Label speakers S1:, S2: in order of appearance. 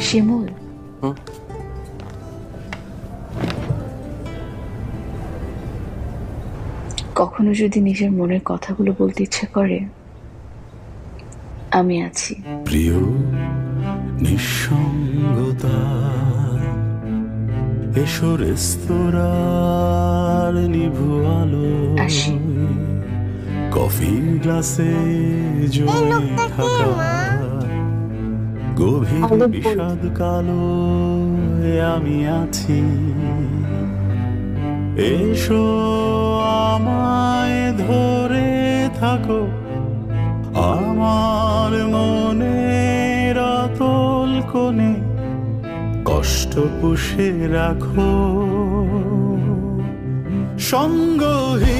S1: শিমুল, কখনো যদি নিজের মনের কথাগুলো বলতে ইচ্ছে করে, আমি আছি।
S2: প্রিয় নিঃসঙ্গতা, এসো রেস্তোরাঁর নিভু আলো,
S1: আসি।
S2: কফির গ্লাসে জমে থাকা গভীর বিষাদ কালো, আমি আছি। এসো আমায় ধরে থাকো, আমার মনের অতল কোণে কষ্ট পুষে রাখো, সঙ্গহীন